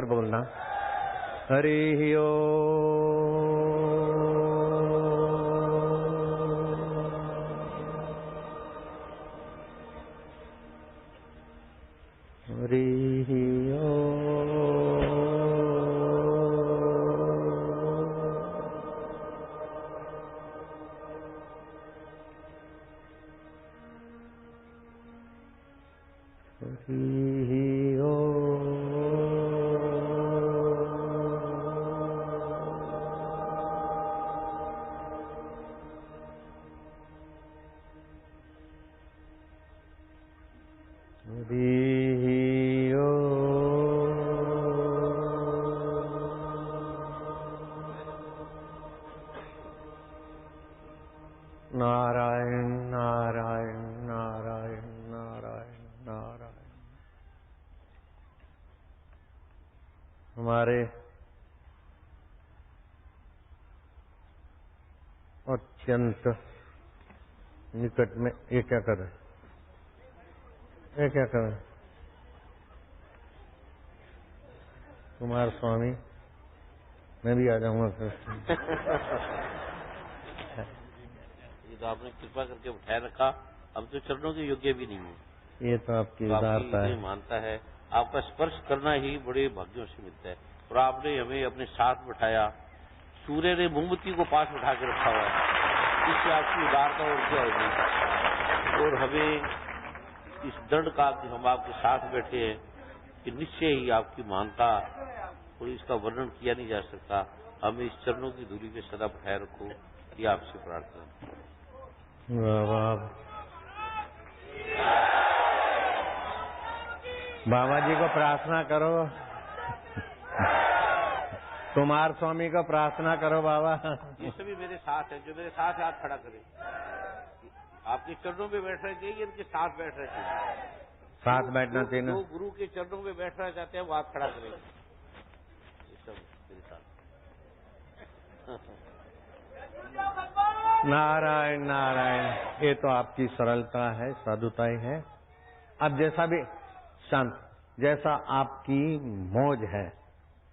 मिलकर बोलना। हरि ओम। हरि ओम। हरि ओम। नारायण नारायण नारायण नारायण नारायण। हमारे अत्यंत निकट में ये क्या कर रहे हैं? ये क्या कर रहे हैं? कुमार स्वामी, मैं भी आ जाऊंगा फिर। तो आपने कृपा करके उठाए रखा, अब तो चरणों के योग्य भी नहीं है। ये तो आपकी उदारता है। मानता है, आपका स्पर्श करना ही बड़े भाग्यों से मिलता है। और आपने हमें अपने साथ बिठाया, सूर्य ने मोमबत्ती को पास उठा के रखा हुआ है, इससे आपकी उदारता और क्या होगी। और हमें इस दृढ़ का कि हम आपके साथ बैठे हैं कि निश्चय ही आपकी महानता और इसका वर्णन किया नहीं जा सकता। हमें इस चरणों की दूरी पे सदा बिठाए रखो, ये आपसे प्रार्थना है। बाबा जी को प्रार्थना करो, कुमार स्वामी को प्रार्थना करो। बाबा ये सभी मेरे साथ है, जो मेरे साथ हाथ खड़ा करे। आपके चरणों में बैठ रहे चाहिए, इनके साथ बैठ रहे चाहिए। साथ बैठना चाहिए। जो गुरु के चरणों में बैठना चाहते हैं वो हाथ खड़ा करेंगे। ये सब मेरे साथ। नारायण नारायण। ये तो आपकी सरलता है, साधुता ही है। अब जैसा भी शांत, जैसा आपकी मौज है,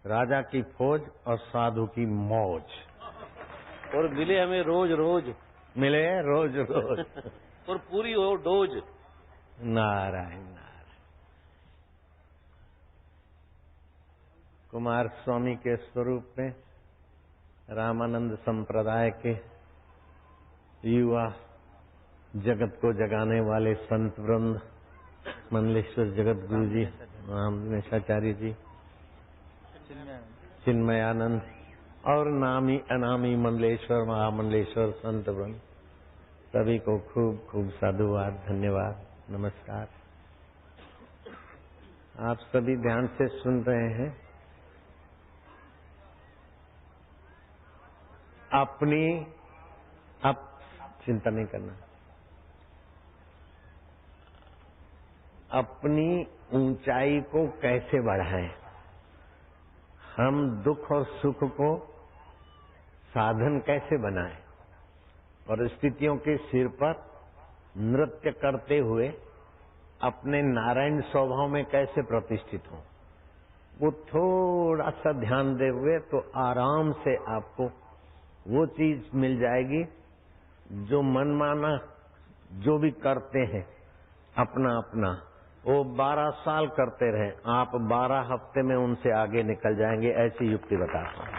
राजा की फौज और साधु की मौज। और मिले हमें रोज रोज, मिले रोज रोज और पूरी हो डोज। नारायण नारायण। कुमार स्वामी के स्वरूप में रामानंद संप्रदाय के युवा जगत को जगाने वाले संत वृंद, मंडलेश्वर जगत गुरु जी, रामेशाचार्य जी, चिन्मयानंद और नामी अनामी मंडलेश्वर महामंडलेश्वर संत वृंद, सभी को खूब खूब साधुवाद, धन्यवाद, नमस्कार। आप सभी ध्यान से सुन रहे हैं। अपनी अब चिंता नहीं करना। अपनी ऊंचाई को कैसे बढ़ाएं? हम दुख और सुख को साधन कैसे बनाएं और स्थितियों के सिर पर नृत्य करते हुए अपने नारायण स्वभाव में कैसे प्रतिष्ठित हों, वो थोड़ा सा ध्यान दे हुए तो आराम से आपको वो चीज मिल जाएगी जो मनमाना जो भी करते हैं अपना अपना, वो 12 साल करते रहे, आप 12 हफ्ते में उनसे आगे निकल जाएंगे। ऐसी युक्ति बताता हूं।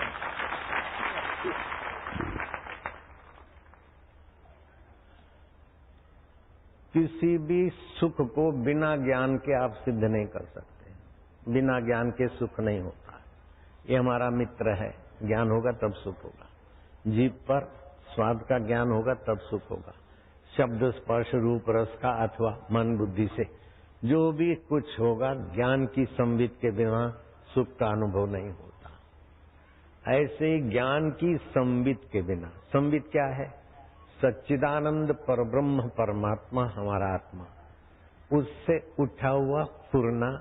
किसी भी सुख को बिना ज्ञान के आप सिद्ध नहीं कर सकते। बिना ज्ञान के सुख नहीं होता। ये हमारा मित्र है। ज्ञान होगा तब सुख होगा। जीभ पर स्वाद का ज्ञान होगा तब सुख होगा। शब्द स्पर्श रूप रस का अथवा मन बुद्धि से जो भी कुछ होगा, ज्ञान की संवित के बिना सुख का अनुभव नहीं होता। ऐसे ज्ञान की संवित के बिना, संवित क्या है? सच्चिदानंद परब्रह्म परमात्मा हमारा आत्मा, उससे उठा हुआ फुरना,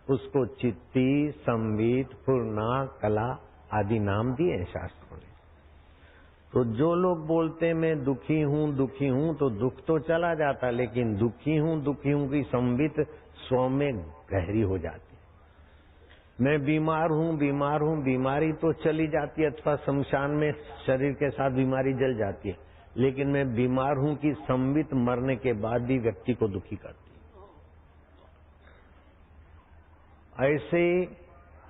उसको चित्ती, संवित, फुरना, कला आदि नाम दिए शास्त्रों ने। तो जो लोग बोलते मैं दुखी हूं, तो दुख तो चला जाता, लेकिन दुखी हूं की संवित स्व में गहरी हो जाती। मैं बीमार हूं, बीमार हूं, बीमारी तो चली जाती है अथवा शमशान में शरीर के साथ बीमारी जल जाती है, लेकिन मैं बीमार हूं कि संबित मरने के बाद भी व्यक्ति को दुखी करती है। ऐसे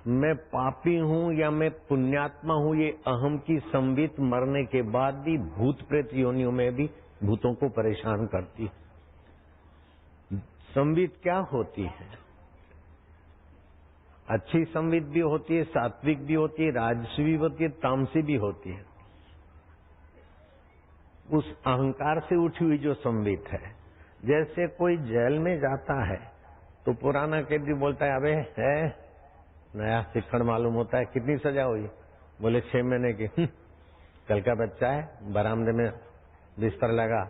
मैं पापी हूं या मैं पुण्यात्मा हूं, ये अहम की संबित मरने के बाद भी भूत प्रेत योनियों में भी भूतों को परेशान करती है। संबित क्या होती है? अच्छी संबित भी होती है, सात्विक भी होती है, राजसी भी होती है, तामसी भी होती है। उस अहंकार से उठी हुई जो संबित है, जैसे कोई जेल में जाता है तो पुराना कैदी बोलता है अबे है नया शिक्षण मालूम होता है, कितनी सजा हुई? बोले 6 महीने की। कल का बच्चा है, बरामदे में बिस्तर लगा,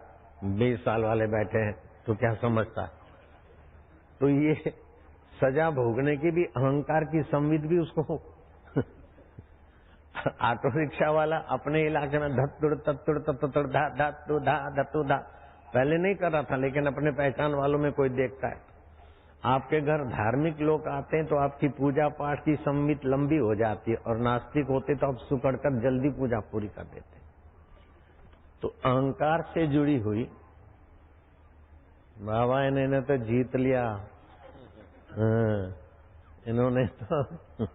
20 साल वाले बैठे हैं, तो क्या समझता है? तो ये सजा भोगने की भी अहंकार की संविद भी उसको हो। ऑटो रिक्शा वाला अपने इलाके में धत्तुड़ तत्तुड़ तत्तुड़ धा धत्तु धा धत्तु धा पहले नहीं कर रहा था, लेकिन अपने पहचान वालों में कोई देखता है। आपके घर धार्मिक लोग आते हैं तो आपकी पूजा पाठ की संवित लंबी हो जाती है, और नास्तिक होते तो आप सुकड़कर जल्दी पूजा पूरी कर देते। तो अहंकार से जुड़ी हुई बाबा इन्होंने तो जीत लिया, इन्होंने तो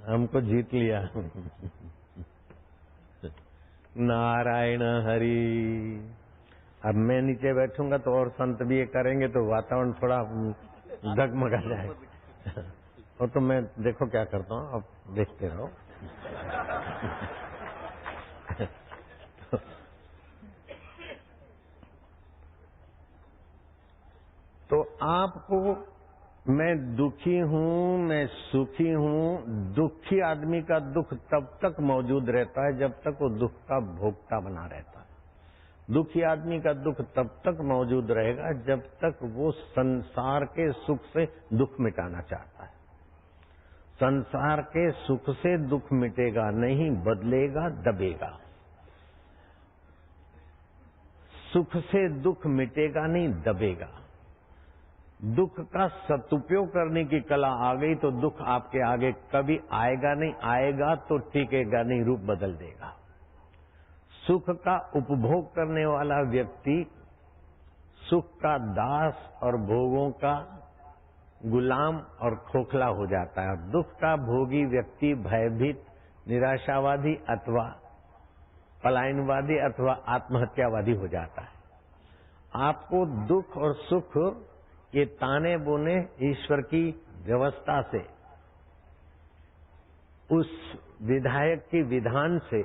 हमको जीत लिया। नारायण हरि। अब मैं नीचे बैठूंगा तो और संत भी ये करेंगे तो वातावरण थोड़ा डगमगा जाए। और तो मैं देखो क्या करता हूँ, अब देखते रहो। तो आपको मैं दुखी हूं, मैं सुखी हूं, दुखी आदमी का दुख तब तक मौजूद रहता है जब तक वो दुख का भोक्ता बना रहता है। दुखी आदमी का दुख तब तक मौजूद रहेगा जब तक वो संसार के सुख से दुख मिटाना चाहता है। संसार के सुख से दुख मिटेगा नहीं, बदलेगा, दबेगा। सुख से दुख मिटेगा नहीं, दबेगा। दुख का सदुपयोग करने की कला आ गई तो दुख आपके आगे कभी आएगा नहीं, आएगा तो टिकेगा नहीं, रूप बदल देगा। सुख का उपभोग करने वाला व्यक्ति सुख का दास और भोगों का गुलाम और खोखला हो जाता है, और दुख का भोगी व्यक्ति भयभीत, निराशावादी अथवा पलायनवादी अथवा आत्महत्यावादी हो जाता है। आपको दुख और सुख ये ताने बोने ईश्वर की व्यवस्था से, उस विधायक की विधान से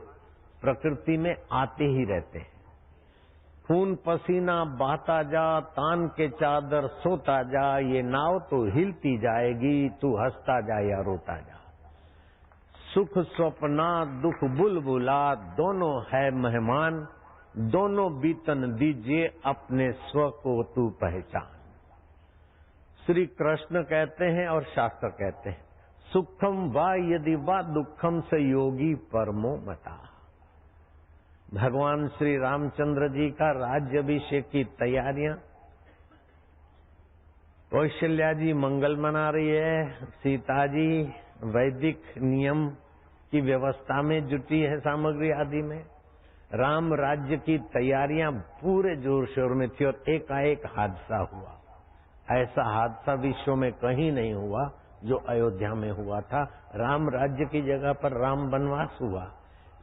प्रकृति में आते ही रहते हैं। खून पसीना बहता जा, तान के चादर सोता जा, ये नाव तो हिलती जाएगी, तू हंसता जा या रोता जा। सुख स्वप्ना दुख बुलबुला, दोनों है मेहमान, दोनों बीतन दीजिए, अपने स्व को तू पहचान। श्री कृष्ण कहते हैं और शास्त्र कहते हैं, सुखम वा यदि वा दुखम स योगी परमो मता। भगवान श्री रामचंद्र जी का राज्याभिषेक की तैयारियां, कौशल्या जी मंगल मना रही है, सीता जी वैदिक नियम की व्यवस्था में जुटी है सामग्री आदि में, राम राज्य की तैयारियां पूरे जोर शोर में थी, और एकाएक हादसा हुआ। ऐसा हादसा विश्व में कहीं नहीं हुआ जो अयोध्या में हुआ था। राम राज्य की जगह पर राम वनवास हुआ,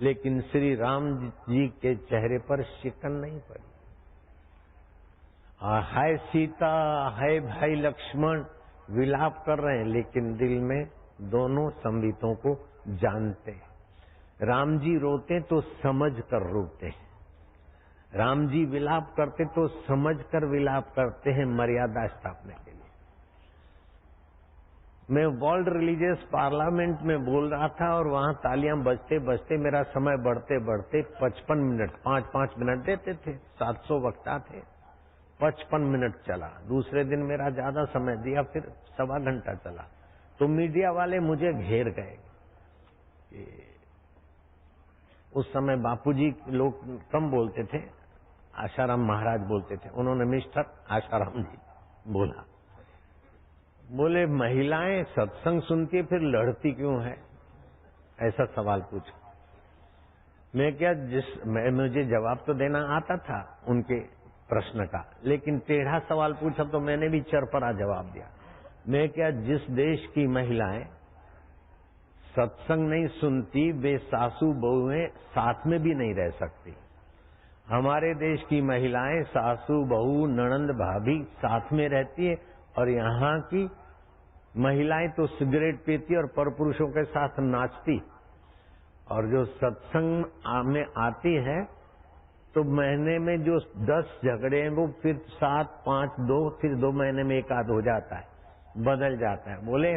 लेकिन श्री राम जी के चेहरे पर शिकन नहीं पड़ी। हाय सीता, हाय भाई लक्ष्मण विलाप कर रहे हैं, लेकिन दिल में दोनों संबितों को जानते हैं। राम जी रोते तो समझ कर रोते हैं, राम जी विलाप करते तो समझ कर विलाप करते हैं, मर्यादा स्थापने के लिए। मैं वर्ल्ड रिलीजियस पार्लियामेंट में बोल रहा था और वहां तालियां बजते बजते मेरा समय बढ़ते बढ़ते 55 मिनट, 5-5 मिनट देते थे, 700 वक्ता थे, 55 मिनट चला। दूसरे दिन मेरा ज्यादा समय दिया, फिर 1.25 घंटा चला। तो मीडिया वाले मुझे घेर गए। उस समय बापूजी लोग कम बोलते थे, आशाराम महाराज बोलते थे, उन्होंने मिस्टर आशाराम जी बोला। बोले महिलाएं सत्संग सुनती है फिर लड़ती क्यों है, ऐसा सवाल पूछा। मैं क्या मुझे जवाब तो देना आता था उनके प्रश्न का, लेकिन टेढ़ा सवाल पूछा तो मैंने भी चरपरा जवाब दिया। मैं क्या, जिस देश की महिलाएं सत्संग नहीं सुनती वे सासू बहुएं साथ में भी नहीं रह सकती। हमारे देश की महिलाएं सासू बहू ननंद भाभी साथ में रहती है, और यहाँ की महिलाएं तो सिगरेट पीती और परपुरुषों के साथ नाचती, और जो सत्संग में आती है तो महीने में जो 10 झगड़े हैं वो फिर 7, 5, 2 फिर 2 महीने में एक आध हो जाता है, बदल जाता है। बोले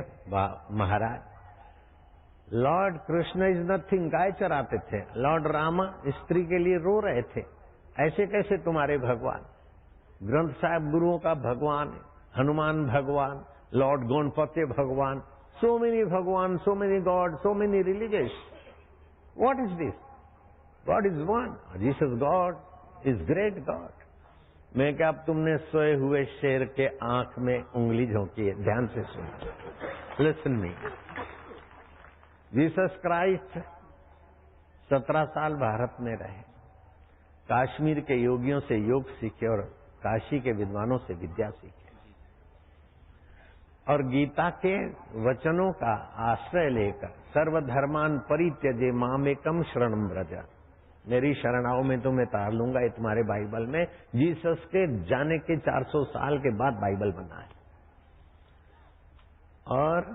महाराज, लॉर्ड कृष्ण इज नथिंग, गाय चराते थे, लॉर्ड रामा स्त्री के लिए रो रहे थे, ऐसे कैसे तुम्हारे भगवान? ग्रंथ साहब गुरुओं का भगवान है, हनुमान भगवान, लॉर्ड गणपति भगवान, सो मेनी भगवान, so many God, so many religious, what is this? God is one, Jesus God is great God. मैं क्या, अब तुमने सोए हुए शेर के आंख में उंगली झोंकी है, ध्यान से सुनो, लिसन मी। जीसस क्राइस्ट 17 साल भारत में रहे, काश्मीर के योगियों से योग सीखे और काशी के विद्वानों से विद्या सीखे, और गीता के वचनों का आश्रय लेकर सर्वधर्मान परित्यजे मामेकम शरणम व्रज, मेरी शरणाओं में तो मैं तार लूंगा, ये तुम्हारे बाइबल में जीसस के जाने के 400 साल के बाद बाइबल बना है। और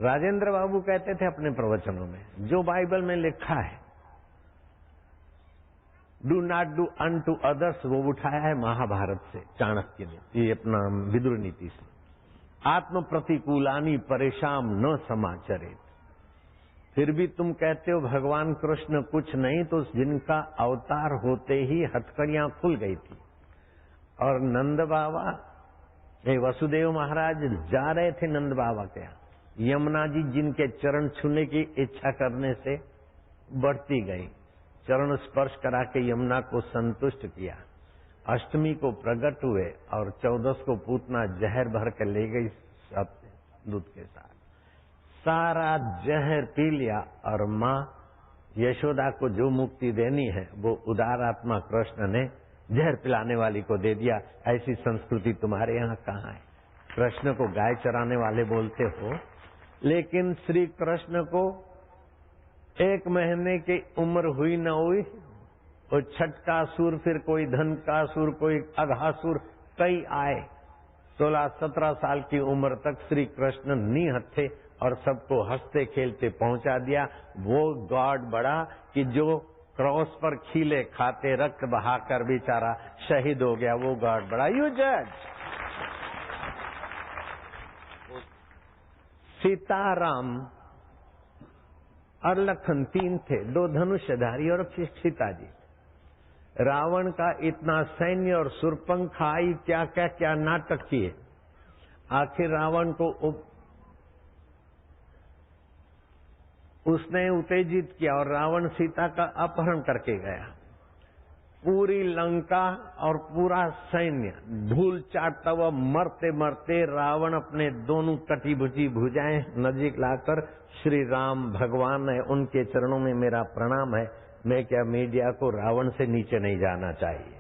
राजेंद्र बाबू कहते थे अपने प्रवचनों में, जो बाइबल में लिखा है do not do unto others, वो उठाया है महाभारत से, चाणक्य ने, ये अपना विदुर नीति से। आत्म प्रतिकूलानी परेशान न समाचरित, फिर भी तुम कहते हो भगवान कृष्ण कुछ नहीं, तो जिनका अवतार होते ही हथकड़ियां खुल गई थी। और नंद बाबा, वसुदेव महाराज जा रहे थे नंद बाबा के यहाँ, यमुना जी जिनके चरण छूने की इच्छा करने से बढ़ती गई, चरण स्पर्श करा के यमुना को संतुष्ट किया। अष्टमी को प्रकट हुए और 14 को पूतना जहर भर कर ले गई सब दूध के साथ, सारा जहर पी लिया, और माँ यशोदा को जो मुक्ति देनी है वो उदार आत्मा कृष्ण ने जहर पिलाने वाली को दे दिया। ऐसी संस्कृति तुम्हारे यहाँ कहाँ है? कृष्ण को गाय चराने वाले बोलते हो, लेकिन श्री कृष्ण को 1 महीने की उम्र हुई न हुई, वो छठ का असुर, फिर कोई धन का असुर, कोई अघासुर, कई आए। 16-17 साल की उम्र तक श्री कृष्ण निहत थे और सबको हंसते खेलते पहुंचा दिया। वो गॉड बड़ा कि जो क्रॉस पर खीले खाते रक्त बहाकर बेचारा शहीद हो गया, वो गॉड बड़ा। यू जज। सीताराम और लखन 3 थे, 2 धनुषधारी और सीता जी। रावण का इतना सैन्य और सुरपंखा आई, क्या क्या क्या नाटक किए। आखिर रावण को उसने उत्तेजित किया और रावण सीता का अपहरण करके गया। पूरी लंका और पूरा सैन्य धूल चाटता हुआ मरते मरते रावण अपने दोनों कटी भुजी भुजाएं नजीक लाकर, श्री राम भगवान है, उनके चरणों में मेरा प्रणाम है। मैं क्या, मीडिया को रावण से नीचे नहीं जाना चाहिए।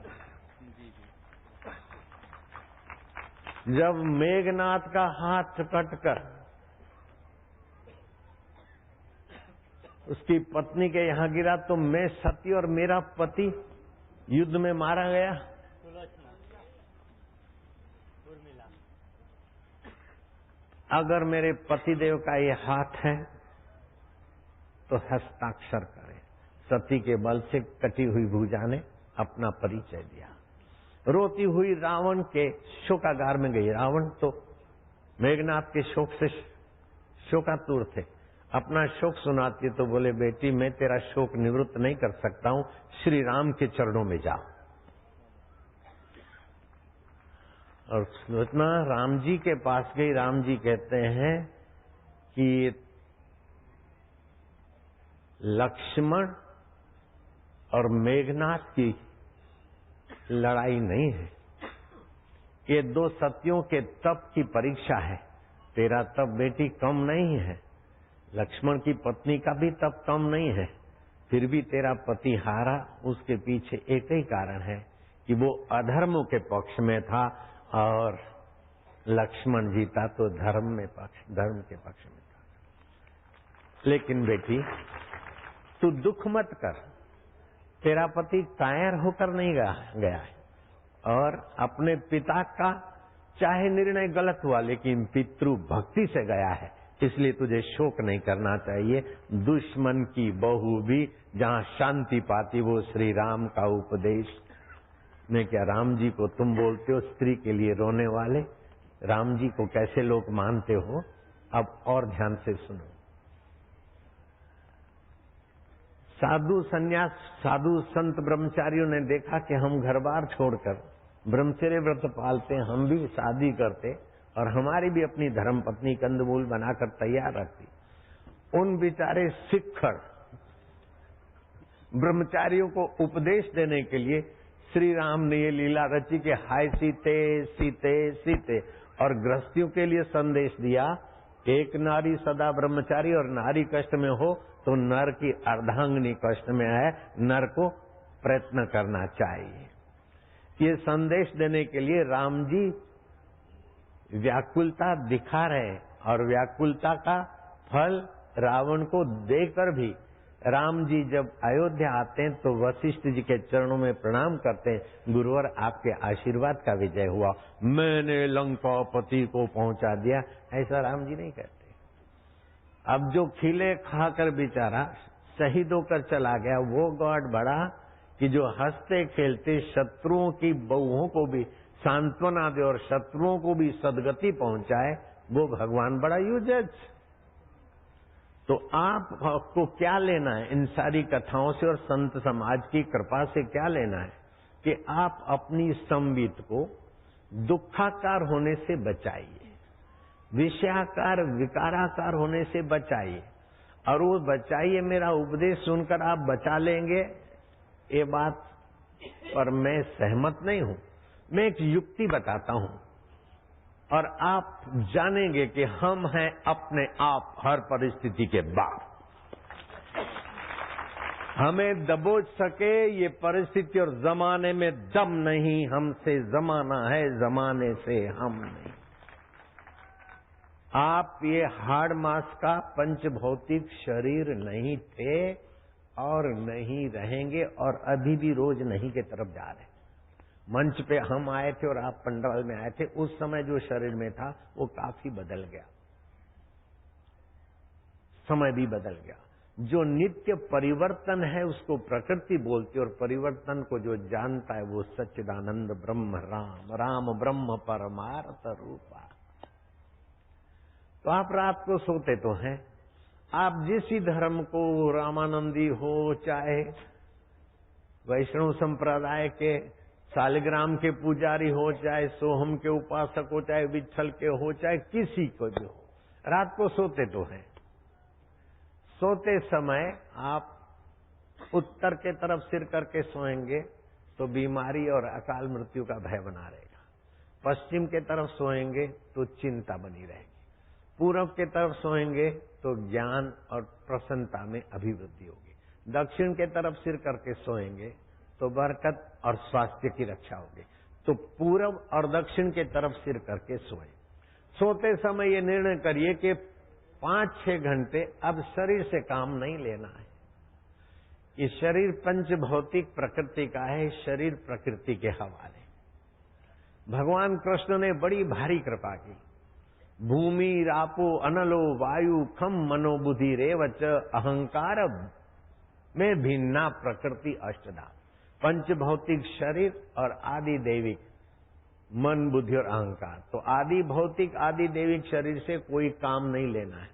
जब मेघनाथ का हाथ कटकर उसकी पत्नी के यहां गिरा तो मैं सती और मेरा पति युद्ध में मारा गया। अगर मेरे पतिदेव का ये हाथ है तो हस्ताक्षर करें। सती के बल से कटी हुई भुजा ने अपना परिचय दिया। रोती हुई रावण के शोकागार में गई। रावण तो मेघनाथ के शोक से शोकातुर थे। अपना शोक सुनाती तो बोले, बेटी मैं तेरा शोक निवृत्त नहीं कर सकता हूं, श्री राम के चरणों में जाओ। और सोचना, राम जी के पास गई। राम जी कहते हैं कि लक्ष्मण और मेघनाथ की लड़ाई नहीं है, ये दो सतियों के तप की परीक्षा है। तेरा तप बेटी कम नहीं है, लक्ष्मण की पत्नी का भी तप कम नहीं है, फिर भी तेरा पति हारा। उसके पीछे एक ही कारण है कि वो अधर्म के पक्ष में था और लक्ष्मण जीता तो धर्म के पक्ष में था। लेकिन बेटी तू दुख मत कर, तेरा पति कायर होकर नहीं गया है और अपने पिता का चाहे निर्णय गलत हुआ लेकिन पितृ भक्ति से गया है, इसलिए तुझे शोक नहीं करना चाहिए। दुश्मन की बहू भी जहां शांति पाती वो श्री राम का उपदेश। मैं क्या राम जी को तुम बोलते हो स्त्री के लिए रोने वाले, राम जी को कैसे लोग मानते हो? अब और ध्यान से सुनो। साधु संन्यास, साधु संत ब्रह्मचारियों ने देखा कि हम घर बार छोड़कर ब्रह्मचर्य व्रत पालते, हम भी शादी करते और हमारी भी अपनी धर्म पत्नी कंदमूल बनाकर तैयार रखती। उन बेचारे सिक्खड़ ब्रह्मचारियों को उपदेश देने के लिए श्री राम ने ये लीला रची कि हाय सीते सीते सीते, और गृहस्थियों के लिए संदेश दिया, एक नारी सदा ब्रह्मचारी और नारी कष्ट में हो तो नर की अर्धांगिनी कष्ट में है, नर को प्रयत्न करना चाहिए। ये संदेश देने के लिए राम जी व्याकुलता दिखा रहे और व्याकुलता का फल रावण को देकर भी राम जी जब अयोध्या आते हैं तो वशिष्ठ जी के चरणों में प्रणाम करते हैं, गुरुवर आपके आशीर्वाद का विजय हुआ, मैंने लंकापति को पहुंचा दिया। ऐसा राम जी नहीं कहते। अब जो खिले खाकर बेचारा शहीद होकर चला गया वो गॉड बड़ा कि जो हंसते खेलते शत्रुओं की बहुओं को भी सांत्वना दे और शत्रुओं को भी सदगति पहुंचाए, वो भगवान बड़ा यूजज। तो आपको क्या लेना है इन सारी कथाओं से और संत समाज की कृपा से? क्या लेना है कि आप अपनी संवित को दुखाकार होने से बचाइए, विषयाकार विकाराकार होने से बचाइए, और वो बचाइए मेरा उपदेश सुनकर आप बचा लेंगे, ये बात पर मैं सहमत नहीं हूं। मैं एक युक्ति बताता हूं और आप जानेंगे कि हम हैं अपने आप हर परिस्थिति के बाप। हमें दबोच सके ये परिस्थिति और जमाने में दम नहीं, हमसे जमाना है, जमाने से हम नहीं। आप ये हाड़ मास का पंचभौतिक शरीर नहीं थे और नहीं रहेंगे और अभी भी रोज नहीं के तरफ जा रहे। मंच पे हम आए थे और आप पंडाल में आए थे, उस समय जो शरीर में था वो काफी बदल गया, समय भी बदल गया। जो नित्य परिवर्तन है उसको प्रकृति बोलती है और परिवर्तन को जो जानता है वो सच्चिदानंद ब्रह्म राम, राम ब्रह्म परमार्थ रूपा। तो आप रात को सोते तो हैं, आप जिस ही धर्म को, रामानंदी हो चाहे वैष्णव संप्रदाय के शालिग्राम के पुजारी हो, चाहे सोहम के उपासक हो, चाहे विट्ठल के हो, चाहे किसी को भी हो, रात को सोते तो हैं। सोते समय आप उत्तर के तरफ सिर करके सोएंगे तो बीमारी और अकाल मृत्यु का भय बना रहेगा। पश्चिम के तरफ सोएंगे तो चिंता बनी रहेगी। पूरब के तरफ सोएंगे तो ज्ञान और प्रसन्नता में अभिवृद्धि होगी। दक्षिण के तरफ सिर करके सोएंगे तो बरकत और स्वास्थ्य की रक्षा होगी। तो पूरब और दक्षिण के तरफ सिर करके सोए। सोते समय ये निर्णय करिए कि 5-6 घंटे अब शरीर से काम नहीं लेना है। ये शरीर पंच भौतिक प्रकृति का है, शरीर प्रकृति के हवाले। भगवान कृष्ण ने बड़ी भारी कृपा की। भूमि रापो अनलो वायु खम मनोबुद्धि रेवच अहंकार में भिन्ना प्रकृति अष्टधा। पंच भौतिक शरीर और आदि दैविक मन बुद्धि और अहंकार। तो आदि भौतिक आदि दैविक शरीर से कोई काम नहीं लेना है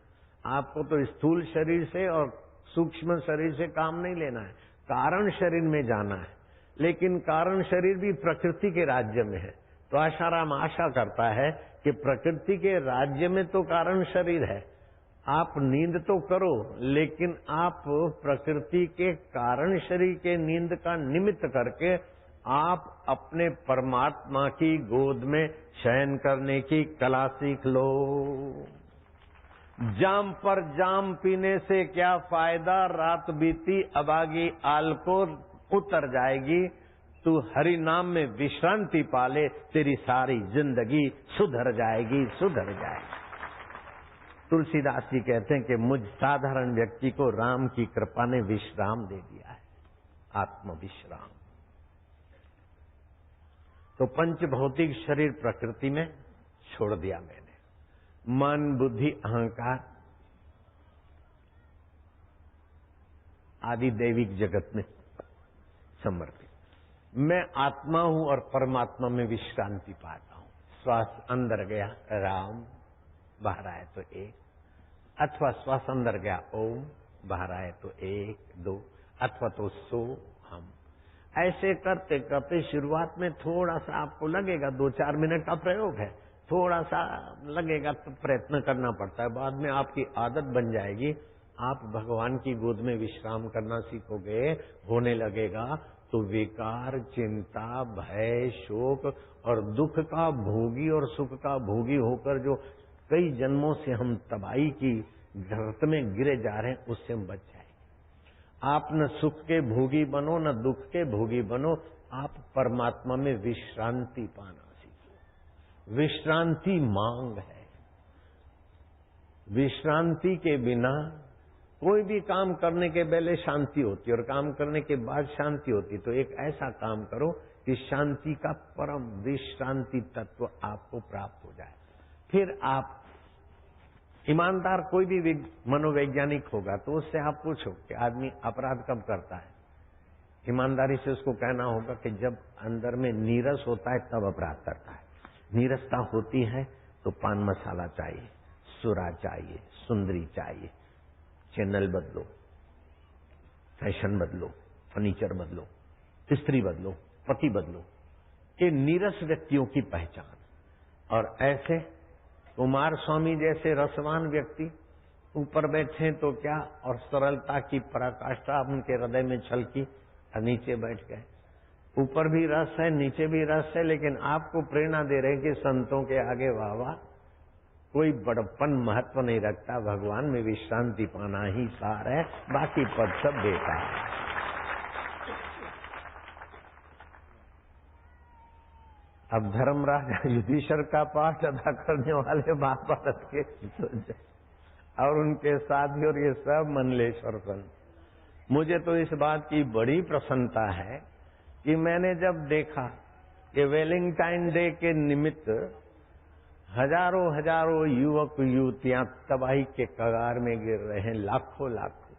आपको। तो स्थूल शरीर से और सूक्ष्म शरीर से काम नहीं लेना है, कारण शरीर में जाना है। लेकिन कारण शरीर भी प्रकृति के राज्य में है। तो आशाराम आशा करता है कि प्रकृति के राज्य में तो कारण शरीर है, आप नींद तो करो, लेकिन आप प्रकृति के कारण शरीर के नींद का निमित्त करके आप अपने परमात्मा की गोद में शयन करने की कला सीख लो। जाम पर जाम पीने से क्या फायदा, रात बीती अबागी आल को उतर जाएगी। तू हरि नाम में विश्रांति पाले, तेरी सारी जिंदगी सुधर जाएगी, सुधर जाएगी। तुलसीदास जी कहते हैं कि मुझ साधारण व्यक्ति को राम की कृपा ने विश्राम दे दिया है, आत्म विश्राम। तो पंच भौतिक शरीर प्रकृति में छोड़ दिया मैंने, मन बुद्धि अहंकार आदि दैविक जगत में समर्पित। मैं आत्मा हूं और परमात्मा में विश्रांति पाता हूं। श्वास अंदर गया राम, बाहर आए तो एक, अथवा श्वास अंदर गया ओम, बाहर आए तो एक दो, अथवा तो सो हम। ऐसे करते करते शुरुआत में थोड़ा सा आपको लगेगा, 2-4 मिनट का प्रयोग है, थोड़ा सा लगेगा तो प्रयत्न करना पड़ता है। बाद में आपकी आदत बन जाएगी, आप भगवान की गोद में विश्राम करना सीखोगे, होने लगेगा तो विकार, चिंता, भय, शोक और दुख का भोगी और सुख का भोगी होकर जो कई जन्मों से हम तबाही की गर्त में गिरे जा रहे हैं, उससे हम बच जाएंगे। आप न सुख के भोगी बनो न दुख के भोगी बनो, आप परमात्मा में विश्रांति पाना सीखो। विश्रांति मांग है। विश्रांति के बिना कोई भी काम करने के पहले शांति होती है और काम करने के बाद शांति होती है। तो एक ऐसा काम करो कि शांति का परम विश्रांति तत्व आपको प्राप्त हो जाए। फिर आप ईमानदार कोई भी मनोवैज्ञानिक होगा तो उससे आप पूछो कि आदमी अपराध कब करता है। ईमानदारी से उसको कहना होगा कि जब अंदर में नीरस होता है तब अपराध करता है। नीरसता होती है तो पान मसाला चाहिए, सुरा चाहिए, सुंदरी चाहिए, चैनल बदलो, फैशन बदलो, फर्नीचर बदलो, स्त्री बदलो, पति बदलो। ये नीरस व्यक्तियों की पहचान। और ऐसे कुमार स्वामी जैसे रसवान व्यक्ति ऊपर बैठे तो क्या, और सरलता की पराकाष्ठा उनके हृदय में छलकी और नीचे बैठ गए। ऊपर भी रस है, नीचे भी रस है, लेकिन आपको प्रेरणा दे रहे हैं कि संतों के आगे वाह वाह, कोई बड़प्पन महत्व नहीं रखता, भगवान में विश्रांति पाना ही सार है, बाकी पद सब बेकार है। अब धर्मराज युधिष्ठिर का पाठ अदा करने वाले महाभारत के और उनके साथी और ये सब मंडलेश्वर संत, मुझे तो इस बात की बड़ी प्रसन्नता है कि मैंने जब देखा कि वैलेंटाइन डे के निमित्त हजारों हजारों युवक युवतियां तबाही के कगार में गिर रहे हैं, लाखों लाखों,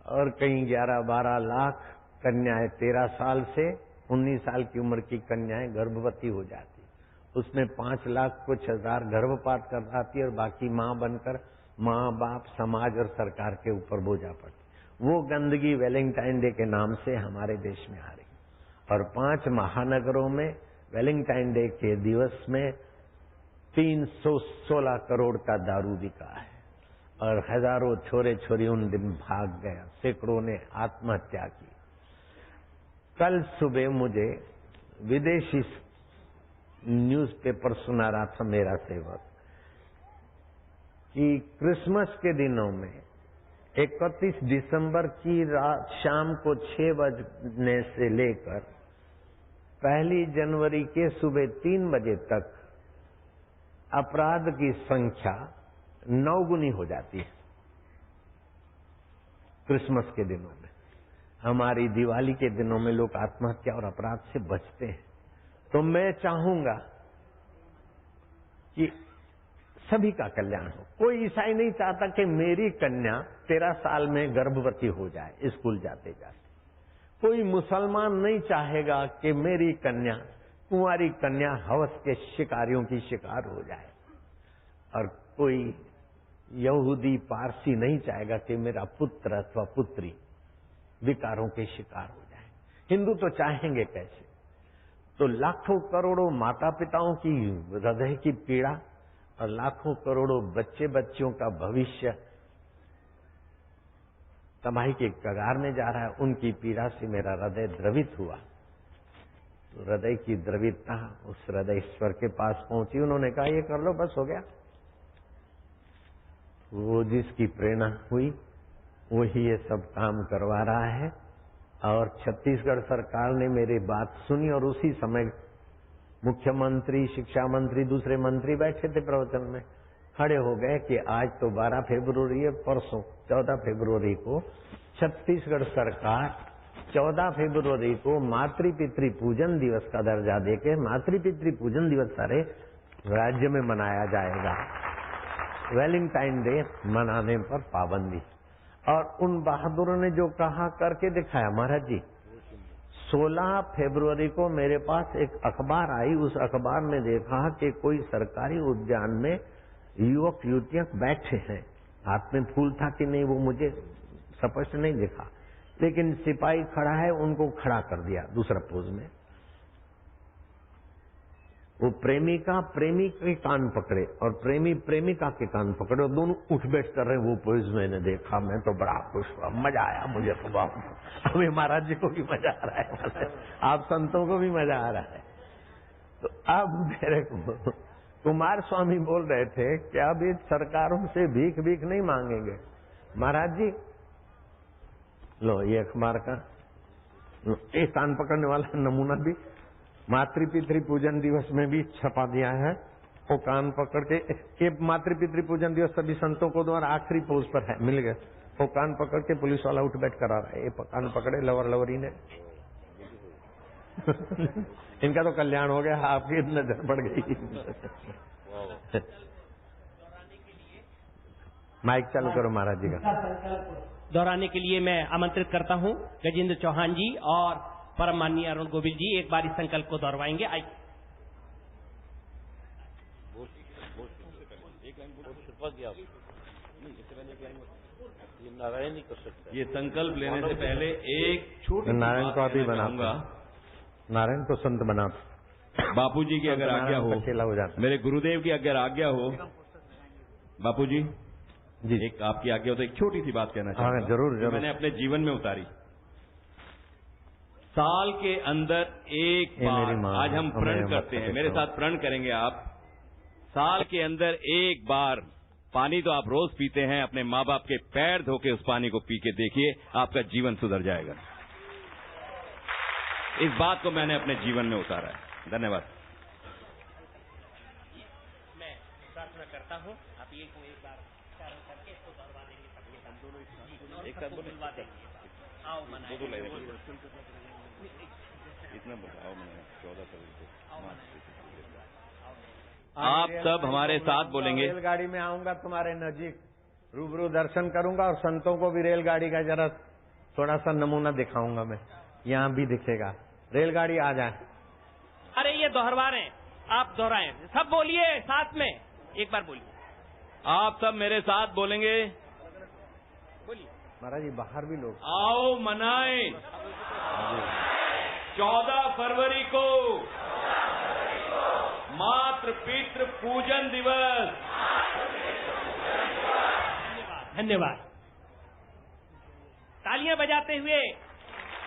और कहीं 11-12 लाख कन्याएं 13 साल से 19 साल की उम्र की कन्याएं गर्भवती हो जाती। उसमें 5 लाख कुछ हजार गर्भपात कर जाती और बाकी मां बनकर मां बाप समाज और सरकार के ऊपर बोझा पड़ती। वो गंदगी वैलेंटाइन डे के नाम से हमारे देश में आ रही। और 5 महानगरों में वैलेंटाइन डे के दिवस में 316 करोड़ का दारू बिका है और हजारों छोरे छोरी उन दिन भाग गया, सैकड़ों ने आत्महत्या की। कल सुबह मुझे विदेशी न्यूज़पेपर सुना रहा था मेरा सेवक कि क्रिसमस के दिनों में 31 दिसंबर की रात शाम को 6 बजने से लेकर 1 जनवरी के सुबह 3 बजे तक अपराध की संख्या 9 गुनी हो जाती है। क्रिसमस के दिनों में, हमारी दिवाली के दिनों में लोग आत्महत्या और अपराध से बचते हैं। तो मैं चाहूंगा कि सभी का कल्याण हो। कोई ईसाई नहीं चाहता कि मेरी कन्या 13 साल में गर्भवती हो जाए स्कूल जाते जाते। कोई मुसलमान नहीं चाहेगा कि मेरी कन्या, कुंवारी कन्या हवस के शिकारियों की शिकार हो जाए। और कोई यहूदी पारसी नहीं चाहेगा कि मेरा पुत्र अथवा पुत्री विकारों के शिकार हो जाए। हिंदू तो चाहेंगे कैसे? तो लाखों करोड़ों माता पिताओं की हृदय की पीड़ा और लाखों करोड़ों बच्चे बच्चियों का भविष्य तबाही के कगार में जा रहा है, उनकी पीड़ा से मेरा हृदय द्रवित हुआ। तो हृदय की द्रवितता उस हृदय ईश्वर के पास पहुंची। उन्होंने कहा ये कर लो, बस हो गया। वो जिसकी प्रेरणा हुई वही ये सब काम करवा रहा है। और छत्तीसगढ़ सरकार ने मेरी बात सुनी और उसी समय मुख्यमंत्री, शिक्षा मंत्री, दूसरे मंत्री बैठे थे प्रवचन में, खड़े हो गए कि आज तो 12 फरवरी है, परसों 14 फरवरी को छत्तीसगढ़ सरकार 14 फरवरी को मातृपितृ पूजन दिवस का दर्जा देके मातृपितृ पूजन दिवस सारे राज्य में मनाया जाएगा। वैलेंटाइन डे मनाने पर पाबंदी। और उन बहादुरों ने जो कहा करके दिखाया महाराज जी। 16 फरवरी को मेरे पास एक अखबार आई, उस अखबार में देखा कि कोई सरकारी उद्यान में युवक युवतियां बैठे हैं, हाथ में फूल था कि नहीं वो मुझे स्पष्ट नहीं दिखा, लेकिन सिपाही खड़ा है, उनको खड़ा कर दिया दूसरा पोज में। वो प्रेमिका प्रेमी के कान पकड़े और प्रेमी प्रेमिका के कान पकड़े और दोनों उठ बैठ कर रहे। वो पोज मैंने देखा, मैं तो बड़ा खुश हुआ, मजा आया मुझे तो बहुत। अभी महाराज जी को भी मजा आ रहा है, आप संतों को भी मजा आ रहा है। तो अब मेरे को कुमार स्वामी बोल रहे थे कि अब ये सरकारों से भीख भीख नहीं मांगेंगे। महाराज जी लो ये अखबार का एक कान पकड़ने वाला नमूना भी मातृपितृ पूजन दिवस में भी छपा दिया है। वो कान पकड़ के, ये मातृपितृ पूजन दिवस सभी संतों को द्वारा आखिरी पोज पर है, मिल गए। वो कान पकड़ के पुलिस वाला उठ बैठ करा रहा है, ये कान पकड़े लवर लवरी ने। इनका तो कल्याण हो गया, आपकी नजर पड़ गई। माइक चालू करो महाराज जी का। दोहराने के लिए मैं आमंत्रित करता हूं गजेंद्र चौहान जी और परम माननीय अरुण गोविल जी एक बार इस संकल्प को दोहराएंगे। नारायण नहीं कर सकता। ये संकल्प लेने से पहले एक छोटी नारायण को अभी बनाऊंगा, नारायण को संत बना। बापू जी की अगर आज्ञा हो, मेरे गुरुदेव की अगर आज्ञा हो, बापू जी जी एक आपकी आज्ञा हो तो एक छोटी सी बात कहना चाहूंगा। जरूर जरूर। मैंने अपने जीवन में उतारी। साल के अंदर एक बार, आज हम प्रण करते हैं, मेरे साथ प्रण करेंगे आप। साल के अंदर एक बार पानी तो आप रोज पीते हैं, अपने माँ बाप के पैर धो के उस पानी को पी के देखिए, आपका जीवन सुधर जाएगा। इस बात को मैंने अपने जीवन में उतारा है। धन्यवाद। मैं प्रार्थना करता हूं आप एक बार उच्चारण करके इसको दोहरा देंगे सबके साथ, दोनों एक साथ बुलवा देंगे। आओ मनाएं। इतना बताओ, मैंने 14 फरवरी को आप सब हमारे साथ बोलेंगे। रेलगाड़ी में आऊंगा तुम्हारे नजीक, रूबरू दर्शन करूंगा और संतों को भी रेलगाड़ी का जरा थोड़ा सा नमूना दिखाऊंगा। मैं यहाँ भी दिखेगा, रेलगाड़ी आ जाए। अरे ये दोहरवा रहे हैं, आप दोहराएं, सब बोलिए साथ में, एक बार बोलिए। आप सब मेरे साथ बोलेंगे। बोलिए महाराज जी, बाहर भी लोग। आओ मनाएं 14 फरवरी को मातृ पितृ पूजन दिवस। धन्यवाद। तालियां बजाते हुए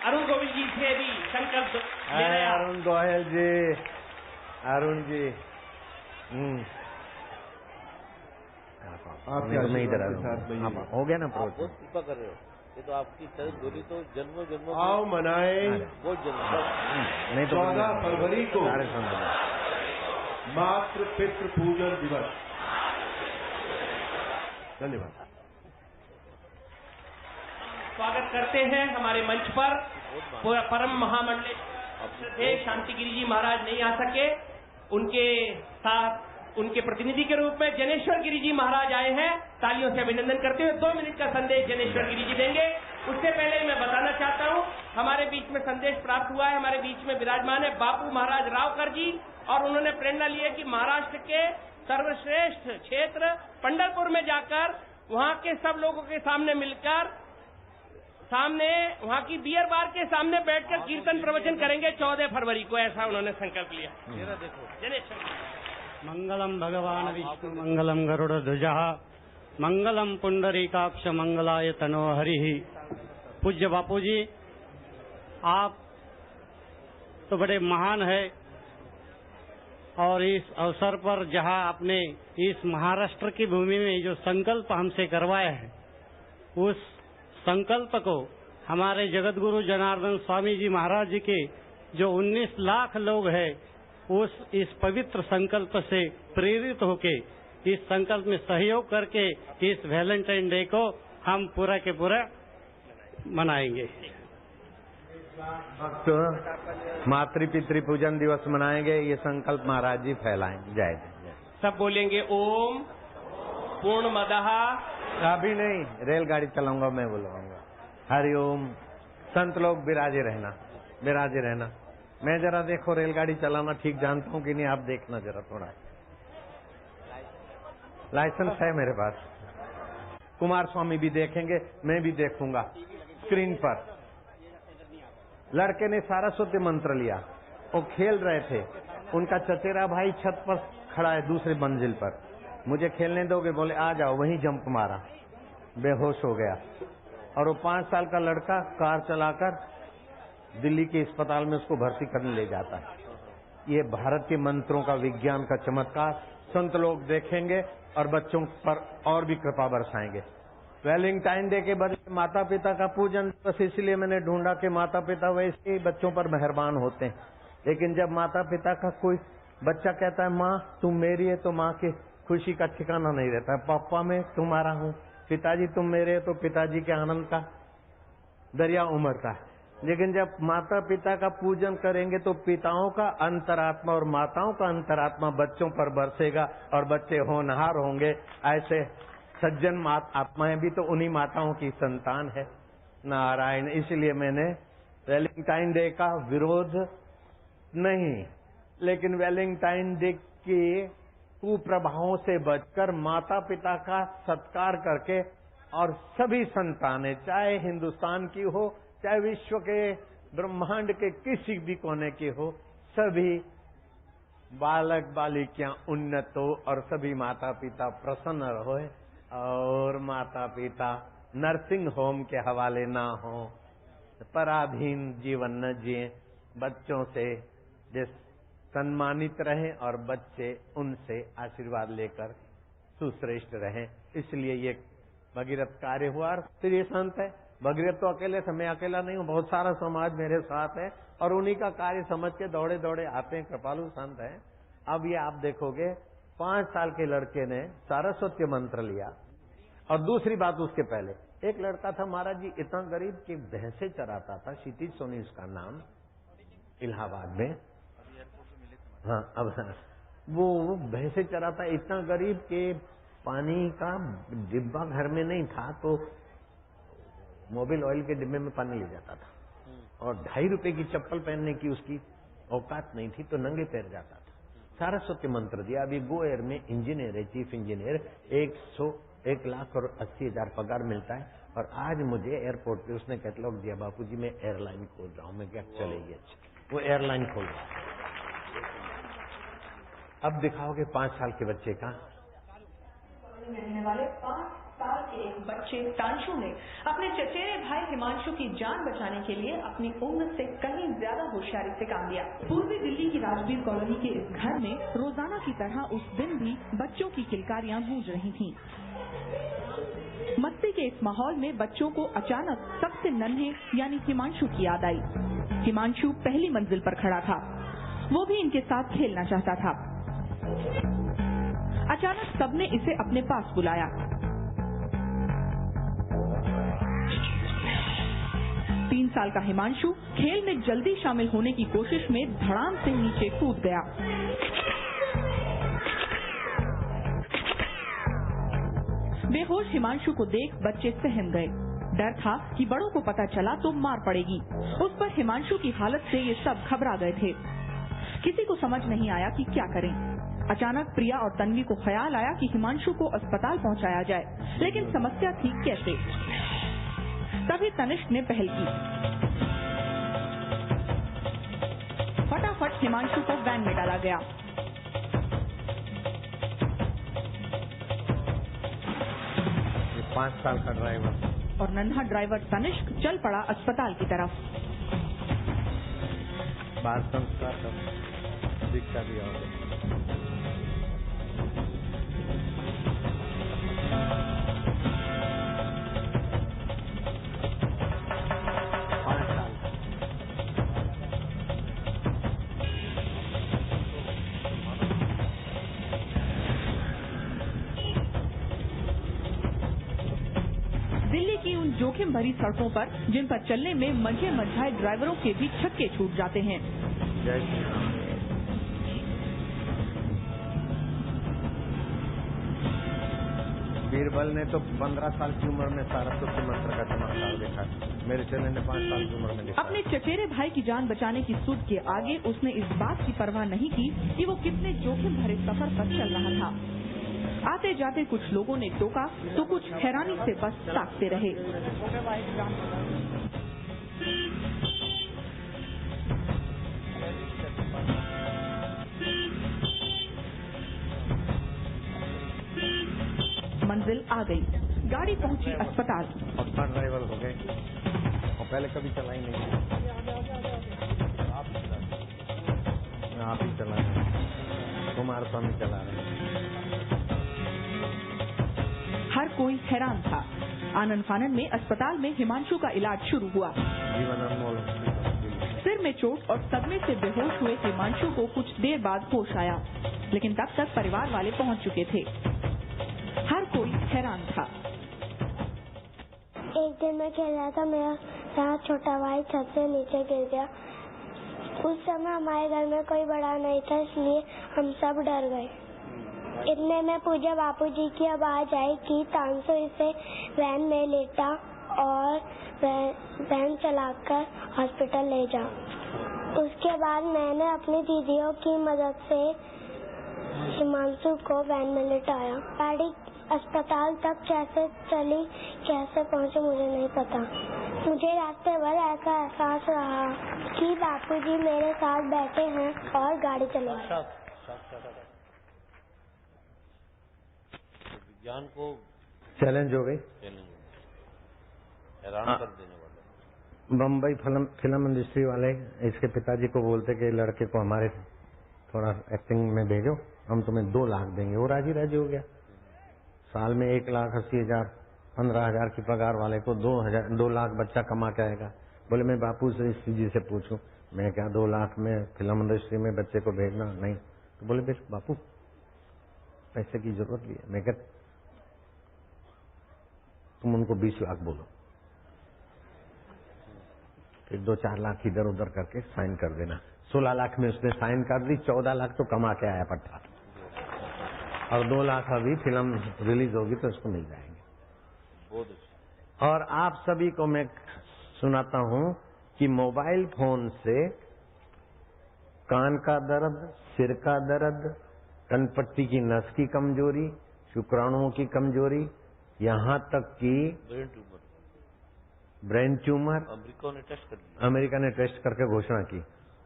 अरुण गोविल जी से भी संकल्प ले रहे हैं। अरुण गोयल जी, अरुण जी, मैं इधर हो गया ना। बहुत कृपा कर रहे हो, ये तो आपकी दूरी तो जन्मों जन्मों। आओ मनाए बहुत जन्म नहीं तो 14 फरवरी को सारे संत मातृ पितृ पूजन दिवस। धन्यवाद। स्वागत करते हैं हमारे मंच पर परम महामंडलेश्वर शांतिगिरी जी महाराज नहीं आ सके, उनके साथ उनके प्रतिनिधि के रूप में जनेश्वर गिरी जी महाराज आए हैं। तालियों से अभिनंदन करते हुए 2 मिनट का संदेश जनेश्वर गिरी जी देंगे। उससे पहले मैं बताना चाहता हूं, हमारे बीच में संदेश प्राप्त हुआ है, हमारे बीच में विराजमान है बापू महाराज रावकर जी, और उन्होंने प्रेरणा ली है कि महाराष्ट्र के सर्वश्रेष्ठ क्षेत्र पंढरपुर में जाकर वहां के सब लोगों के सामने मिलकर वहां की बियर बार के सामने बैठकर कीर्तन प्रवचन करेंगे 14 फरवरी को, ऐसा उन्होंने संकल्प लिया। जनेश्वर मंगलम भगवान विष्णु मंगलम गरुड़ ध्वजा मंगलम पुंडरीकाक्ष मंगलाय तनो हरि। पूज्य बापू जी, आप तो बड़े महान है और इस अवसर पर जहां आपने इस महाराष्ट्र की भूमि में जो संकल्प हमसे करवाया है, उस संकल्प को हमारे जगतगुरु जनार्दन स्वामी जी महाराज जी के जो 19 लाख लोग हैं, इस पवित्र संकल्प से प्रेरित होके इस संकल्प में सहयोग करके इस वैलेंटाइन डे को हम पूरा के पूरा मनाएंगे। मातृ पितृ पूजन दिवस मनाएंगे, ये संकल्प महाराज जी फैलाएंगे। जय जय। सब बोलेंगे ओम पूर्णमदः। अभी नहीं, रेलगाड़ी चलाऊंगा मैं बोलूंगा हरिओम। संत लोग विराजे रहना, विराजे रहना। मैं जरा देखो रेलगाड़ी चलाना ठीक जानता हूँ कि नहीं, आप देखना जरा थोड़ा। लाइसेंस है मेरे पास। कुमार स्वामी भी देखेंगे, मैं भी देखूंगा स्क्रीन पर। लड़के ने सरस्वती मंत्र लिया, वो खेल रहे थे, उनका चचेरा भाई छत पर खड़ा है दूसरी मंजिल पर। मुझे खेलने दोगे? बोले आ जाओ। वहीं जंप मारा, बेहोश हो गया। और वो 5 साल का लड़का कार चलाकर दिल्ली के अस्पताल में उसको भर्ती करने ले जाता है। ये भारत के मंत्रों का, विज्ञान का चमत्कार संत लोग देखेंगे और बच्चों पर और भी कृपा बरसाएंगे। वैलेंटाइन डे के बदले माता पिता का पूजन, बस इसलिए मैंने ढूंढा कि माता पिता वैसे ही बच्चों पर मेहरबान होते हैं। लेकिन जब माता पिता का कोई बच्चा कहता है माँ तुम मेरी है, तो माँ की खुशी का ठिकाना नहीं रहता है। पापा मैं तुम्हारा हूँ, पिताजी तुम मेरे है, तो पिताजी के आनंद का दरिया उमड़ता है। लेकिन जब माता पिता का पूजन करेंगे तो पिताओं का अंतरात्मा और माताओं का अंतरात्मा बच्चों पर बरसेगा और बच्चे होनहार होंगे। ऐसे सज्जन आत्माएं भी तो उन्हीं माताओं की संतान है। नारायण। इसलिए मैंने वैलेंटाइन डे का विरोध नहीं, लेकिन वैलेंटाइन डे के कुप्रभावों से बचकर माता पिता का सत्कार करके, और सभी संतानें चाहे हिंदुस्तान की हो चाहे विश्व के ब्रह्मांड के किसी भी कोने की हो, सभी बालक बालिकाएं उन्नत हो और सभी माता पिता प्रसन्न रहो और माता पिता नर्सिंग होम के हवाले ना हो, पराधीन जीवन न जिए, बच्चों से सम्मानित रहें और बच्चे उनसे आशीर्वाद लेकर सुश्रेष्ठ रहें। इसलिए ये भगीरथ कार्य हुआ। और फिर ये संत है, भगीरथ तो अकेले थे, मैं अकेला नहीं हूँ, बहुत सारा समाज मेरे साथ है और उन्हीं का कार्य समझ के दौड़े दौड़े आते हैं। कृपालु संत है। अब ये आप देखोगे 5 साल के लड़के ने सरस्वती मंत्र लिया। और दूसरी बात, उसके पहले एक लड़का था महाराज जी, इतना गरीब कि भैंसे चराता था, क्षितिज सोनी उसका नाम, इलाहाबाद में। हाँ, अब वो भैंसे चराता, इतना गरीब के पानी का डिब्बा घर में नहीं था तो मोबिल ऑयल के डिब्बे में पानी ले जाता था। और 2.5 रुपए की चप्पल पहनने की उसकी औकात नहीं थी तो नंगे पैर जाता था। सरस्वती मंत्र दिया। अभी गोएयर में इंजीनियर है, चीफ इंजीनियर, 1,80,000 पगार मिलता है। और आज मुझे एयरपोर्ट पे उसने कैटलॉग दिया, बापूजी मैं एयरलाइन खोल रहा हूँ। मैं क्या चलेगी? अच्छा, वो एयरलाइन खोल रहा है। अब दिखाओगे 5 साल के बच्चे का। रहने वाले 5 साल के एक बच्चे तांशु ने अपने चचेरे भाई हिमांशु की जान बचाने के लिए अपनी उम्र से कहीं ज्यादा होशियारी से काम लिया। पूर्वी दिल्ली की राजवीर कॉलोनी के इस घर में रोजाना की तरह उस दिन भी बच्चों की किलकारियां गूंज रही थीं। मस्ती के इस माहौल में बच्चों को अचानक सबसे नन्हे यानी हिमांशु की याद आई। हिमांशु पहली मंजिल पर खड़ा था, वो भी इनके साथ खेलना चाहता था। अचानक सबने इसे अपने पास बुलाया। 3 साल का हिमांशु खेल में जल्दी शामिल होने की कोशिश में धड़ाम से नीचे कूद गया। बेहोश हिमांशु को देख बच्चे सहम गए। डर था कि बड़ों को पता चला तो मार पड़ेगी। उस पर हिमांशु की हालत से ये सब घबरा गए थे। किसी को समझ नहीं आया कि क्या करें। अचानक प्रिया और तन्वी को ख्याल आया कि हिमांशु को अस्पताल पहुंचाया जाए, लेकिन समस्या थी कैसे। तभी तनिष्क ने पहल की। फटाफट हिमांशु को वैन में डाला गया। ये 5 साल का ड्राइवर और नन्हा ड्राइवर तनिष्क चल पड़ा अस्पताल की तरफ। बाल संस्कार का दीक्षा दिया होगा। दिल्ली की उन जोखिम भरी सड़कों पर जिन पर चलने में मंझे मंझाए ड्राइवरों के भी छक्के छूट जाते हैं। बीरबल ने तो 15 साल की उम्र में सारस्वती मंत्र का चमत्कार देखा। मेरे चेले ने 5 साल की उम्र में देखा। अपने चचेरे भाई की जान बचाने की सुध के आगे उसने इस बात की परवाह नहीं की कि वो कितने जोखिम भरे सफर पर चल रहा था। आते जाते कुछ लोगों ने टोका तो कुछ हैरानी से बस ताकते रहे। मंजिल आ गई, गाड़ी पहुंची अस्पताल। पक्का ड्राइवर हो गए और पहले कभी चलाई नहीं। आप ही चला रहे हैं, कुमार स्वामी चला रहे हैं। हर कोई हैरान था। आनन फानन में अस्पताल में हिमांशु का इलाज शुरू हुआ। जीवन अनमोल। सिर में चोट और सदमे से बेहोश हुए हिमांशु को कुछ देर बाद होश आया, लेकिन तब तक परिवार वाले पहुंच चुके थे। हर कोई हैरान था। एक दिन मैं खेल रहा था, मेरा छोटा भाई छत से नीचे गिर गया। उस समय हमारे घर में कोई बड़ा नहीं था, इसलिए हम सब डर गए। इतने में पूजा बापूजी की आवाज आई कि तांसु इसे वैन में लेटा और वैन चलाकर हॉस्पिटल ले जा। उसके बाद मैंने अपनी दीदियों की मदद से हिमांशु को वैन में लेटाया। गाड़ी अस्पताल तक कैसे चली, कैसे पहुंचे मुझे नहीं पता। मुझे रास्ते भर ऐसा एहसास रहा कि बापूजी मेरे साथ बैठे हैं और गाड़ी चला रहे। विज्ञान को चैलेंज हो गई। हैरान कर देने वाला। बम्बई फिल्म इंडस्ट्री वाले इसके पिताजी को बोलते कि लड़के को हमारे थोड़ा एक्टिंग में भेजो, हम तुम्हें 2 लाख देंगे। वो राजी राजी हो गया। साल में 1,80,000 15,000 की पगार वाले को 2 लाख बच्चा कमा के आएगा। बोले मैं बापू से इस जी से पूछूं, मैं क्या 2 लाख में फिल्म इंडस्ट्री में बच्चे को भेजना? नहीं। तो बोले बेटा बापू पैसे की जरूरत भी है। मैं क्या तुम उनको 20 लाख बोलो, फिर 2-4 लाख इधर उधर करके साइन कर देना। 16 लाख में उसने साइन कर दी, 14 लाख तो कमा के आया पट्टा, और 2 लाख अभी फिल्म रिलीज होगी तो उसको मिल जाएंगे। बहुत अच्छा। और आप सभी को मैं सुनाता हूं कि मोबाइल फोन से कान का दर्द, सिर का दर्द, कनपट्टी की नस की कमजोरी, शुक्राणुओं की कमजोरी, यहाँ तक कि ब्रेन ट्यूमर अमेरिका ने टेस्ट करके घोषणा की,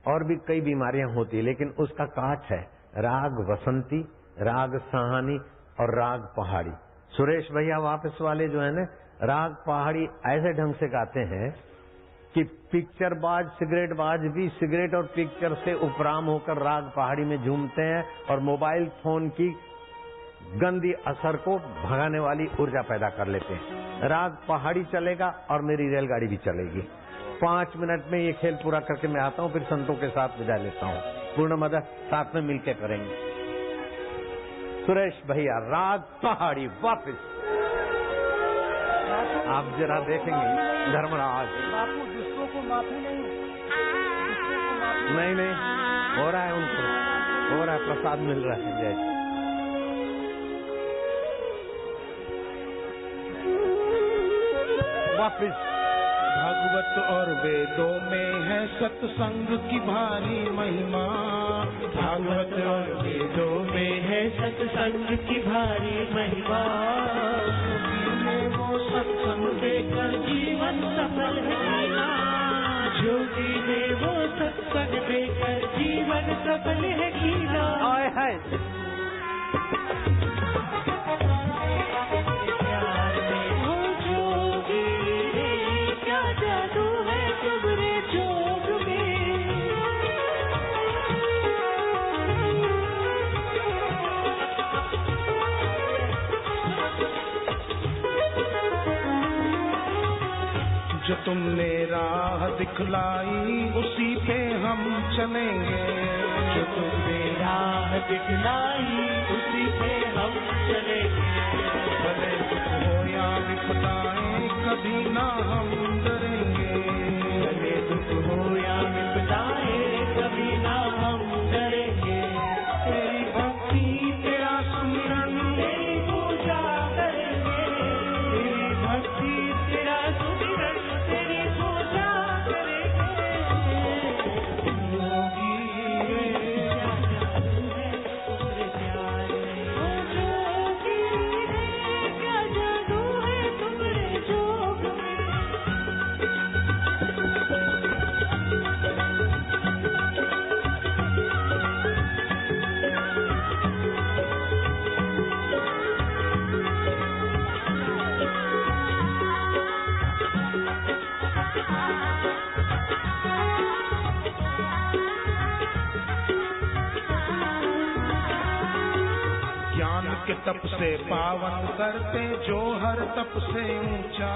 और भी कई बीमारियां होती है, लेकिन उसका काट है राग वसंती, राग सहानी और राग पहाड़ी। सुरेश भैया वापस वाले जो है ना, राग पहाड़ी ऐसे ढंग से गाते हैं कि पिक्चर बाज सिगरेट बाज भी सिगरेट और पिक्चर से उपराम होकर राग पहाड़ी में झूमते हैं, और मोबाइल फोन की गंदी असर को भगाने वाली ऊर्जा पैदा कर लेते हैं। राग पहाड़ी चलेगा और मेरी रेलगाड़ी भी चलेगी। 5 मिनट में ये खेल पूरा करके मैं आता हूँ, फिर संतों के साथ विदा लेता हूँ। पूर्ण मदद साथ में मिलकर करेंगे। सुरेश भैया राग पहाड़ी वापस। आप जरा देखेंगे धर्मराज। बापू दुष्टों को माफी नहीं हो रहा है, उनको हो रहा है, प्रसाद मिल रहा है। जय वापिस। भागवत और वेदों में है सत्संग की भारी महिमा। भागवत और वेदों में है सत्संग की भारी महिमा। वो सत्संग देकर जीवन सफल है। जोगी ने वो सत्संग देकर जीवन सफल है कीना। वो जोगी जो तुमने राह दिखलाई उसी पे हम चलेंगे। जो तुमने राह दिखलाई उसी पे हम चलेंगे। भले दुख हो या विपदाएं कभी ना हम डरेंगे। भले दुख हो या विपदाएं कभी ना हम डरेंगे। तेरी भक्ति तेरा सुमिरन तेरी पूजा करेंगे। तेरी भक्ति तेरा सुमिरन तेरी पूजा करेंगे। योगी क्या जादू है तुम्हारे जोग में। ज्ञान के तप से पावन करते जो हर तप से ऊंचा।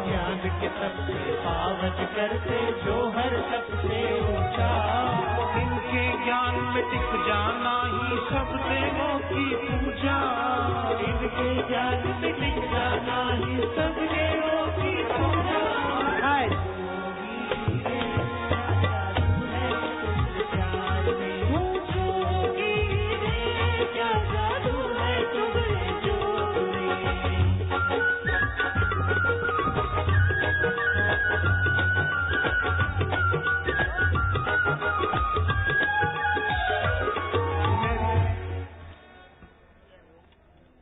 ज्ञान के तप से पावन करते जो हर तप से ऊंचा। इनके ज्ञान में टिक जाना ही सब देवों की पूजा। इनके ज्ञान में टिक जाना ही सब देवों की पूजा। क्या जादू है तुम्हारे जोग में।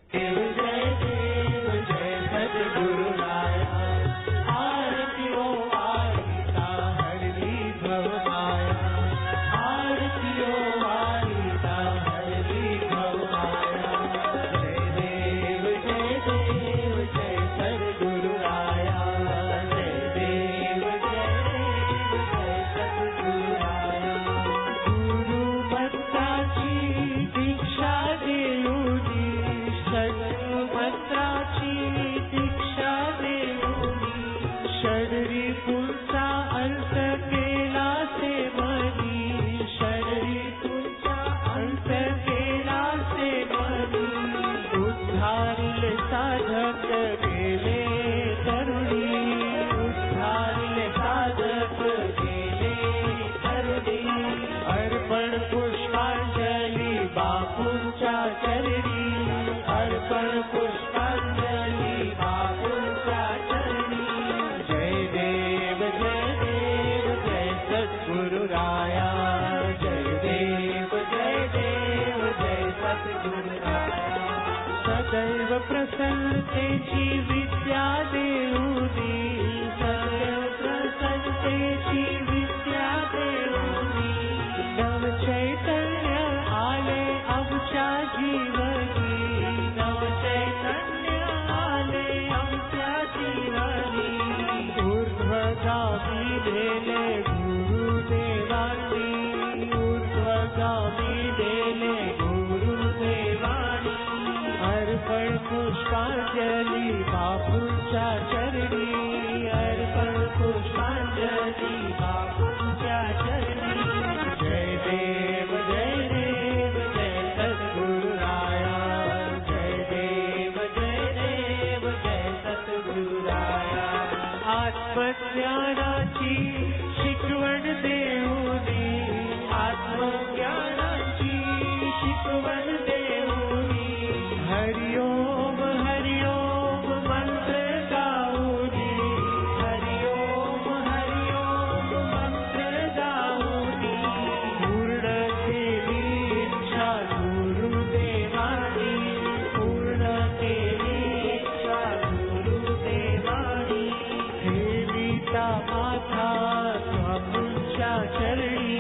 देव जय देव जय सद्गुरु राया। आरती ओ आरिता हरि भव माया। आरती ओ आरिता हरि भव माया। जय देव जय सद्गुरु राया। जय देव जय सद्गुरु राया। गुरु मंत्राची दीक्षा देऊनी। मंत्राची दीक्षा देऊनी। शरीरी पुंचा अंत केला से मनी। शरीरी पुंचा अंत केला से मनी। उद्धारिल साधक गेले तरुणी। उद्धारिल साधक गेले तरुणी। अर्पण पुष्पांजली बापूंच्या चरणी। अर्पण पुष्पांजली बापूंच्या चरणी। जय देव जय सद्गुरु राया। जय देव जय सद्गुरु राया। सदैव प्रसन्नतेची विद्या देऊनी। सदैव प्रसन्नतेची विद्या देऊनी। नव चैतन्य आले आमच्या जीवनी। नव चैतन्य आले आमच्या जीवनी। ऊर्ध्वगामी देले गुरुदेवानी। ऊर्ध्वगामी देले गुरुदेवानी। अर्पण पुष्पांजली बापूंच्या चरणी। अर्पण पुष्पांजली बापूंच्या चरणी। जय देव जय सद्गुरु राया। जय देव जय सद्गुरु राया। आत्मज्ञानाची शिकवण देऊनी। आत्मज्ञानाची शिकवण देऊनी। हरिओम हरिओम मंत्र गाऊनी। हरिओम हरिओम मंत्र गाऊनी। पूर्ण केली इच्छा गुरुदेवानी। पूर्ण केली इच्छा गुरुदेवानी। देवीचा माथा बापूंच्या चरणी।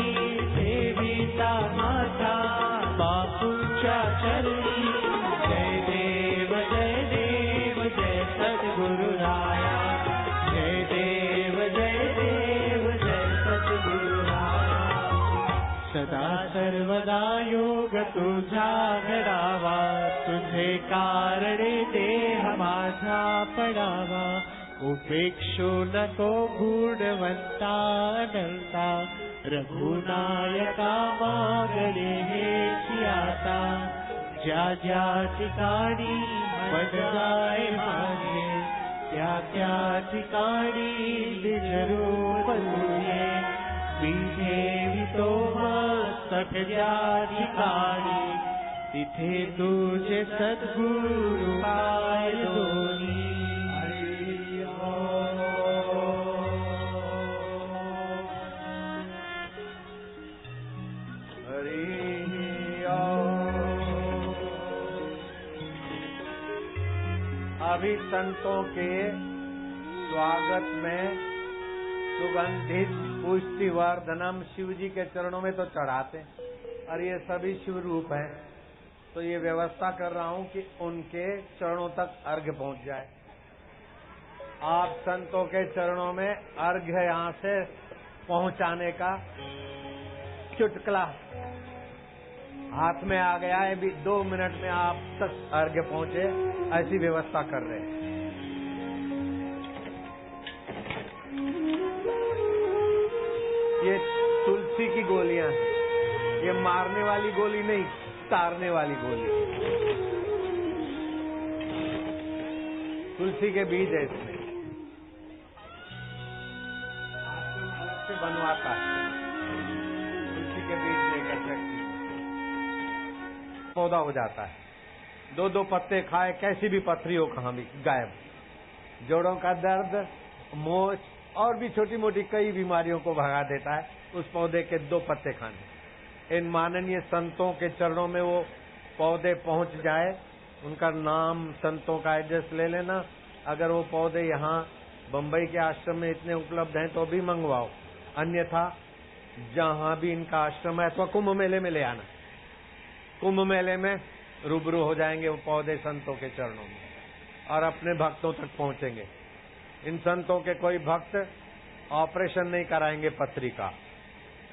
देवीचा माथा बापूंच्या चरणी। जय देव जय सद्गुरु राया। जय देव जय सद्गुरु राया। सदा सर्वदा योग तुझा घडावा। तुझे कारणे देह माझा पडावा। उपेक्षो न को गुणवंता अनंता रघुनायका मागणे हेचियाता ज्या ज्या ठिकाणी मन जाए मागे त्या त्या ठिकाणी निज रूप तुझे बीजे वितोमा सठ्या ठिकाणी तिथे तुझे सद्गुरु पाय दोनी अभी संतों के स्वागत में सुगंधित पुष्टिवर्धनम शिव जी के चरणों में तो चढ़ाते हैं और ये सभी शिव रूप हैं, तो ये व्यवस्था कर रहा हूं कि उनके चरणों तक अर्घ्य पहुंच जाए। आप संतों के चरणों में अर्घ्य यहाँ से पहुंचाने का चुटकुला हाथ में आ गया है, भी 2 मिनट में आप तक अर्घ्य पहुंचे, ऐसी व्यवस्था कर रहे हैं। ये तुलसी की गोलियां हैं, ये मारने वाली गोली नहीं, तारने वाली गोली। तुलसी के बीज है इसमें, अलग से बनवाता है। तुलसी के बीज लेकर के पौधा हो जाता है, 2-2 पत्ते खाए, कैसी भी पथरी हो कहाँ भी गायब। जोड़ों का दर्द, मोच और भी छोटी मोटी कई बीमारियों को भगा देता है उस पौधे के 2 पत्ते खाने। इन माननीय संतों के चरणों में वो पौधे पहुंच जाए, उनका नाम संतों का एड्रेस ले लेना। अगर वो पौधे यहाँ बम्बई के आश्रम में इतने उपलब्ध हैं तो भी मंगवाओ, अन्यथा जहाँ भी इनका आश्रम है अथवा कुंभ मेले में ले आना। कुंभ मेले में रूबरू हो जाएंगे वो पौधे संतों के चरणों में और अपने भक्तों तक पहुंचेंगे। इन संतों के कोई भक्त ऑपरेशन नहीं कराएंगे पथरी का,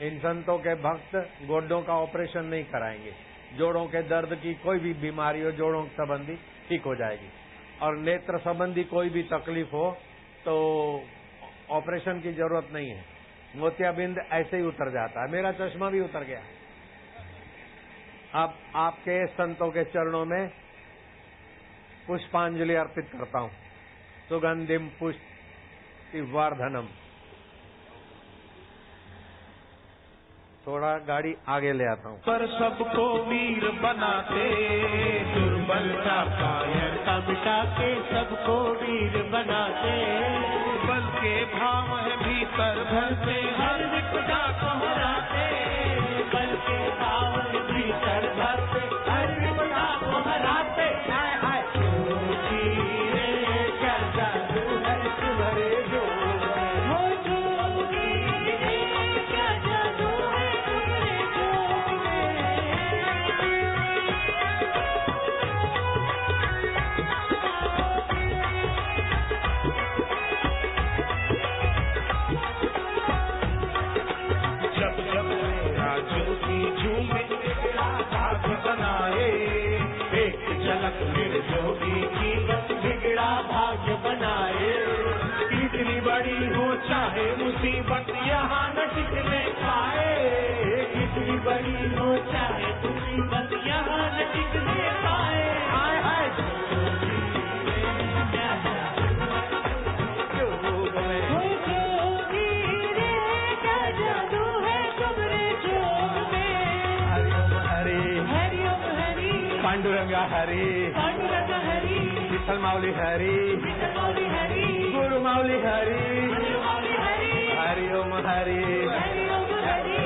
इन संतों के भक्त गोड्डों का ऑपरेशन नहीं कराएंगे। जोड़ों के दर्द की कोई भी बीमारी हो, जोड़ों संबंधी ठीक हो जाएगी। और नेत्र संबंधी कोई भी तकलीफ हो तो ऑपरेशन की जरूरत नहीं है, मोतियाबिंद ऐसे ही उतर जाता है। मेरा चश्मा भी उतर गया। अब आपके संतों के चरणों में पुष्पांजलि अर्पित करता हूं। सुगंधिम पुष्टिवर्धनम। थोड़ा गाड़ी आगे ले आता हूं। पर सबको वीर बनाते, दुर्बलता कायरता मिटा के सबको वीर बनाते, बल के भाव है भीतर भरते, हर विपदा को हराते, बल के भाव है भीतर भरते, हर विपदा को हराते। हाय हाय जोगी रे क्या जादू है तुम्हारे जो हो, जोगी रे क्या जादू है तुम्हारे जो जब जब मेरा जोगी झूमे भाग्य बनाए, एक झलक मेरे जोगी की बस बिगड़ा भाग्य बनाए। कितनी बड़ी हो चाहे मुसीबत यहाँ न टिकने पाए, कितनी बड़ी हो चाहे मुसीबत यहाँ न टिकने पाए। हाय हाय जोगी रे क्या जादू जोग में, हो जोगी रे क्या जादू है तुम्हारे जोग में। हरिओम हरि, हरिओम हरि, पांडुरंग हरि, पांडुरंग हरि, विठल माऊली हरि, विठल माऊली हरि, गुरु माऊली हरि, गुरु माऊली हरि, हरिओम हरि। हरिओम हरि।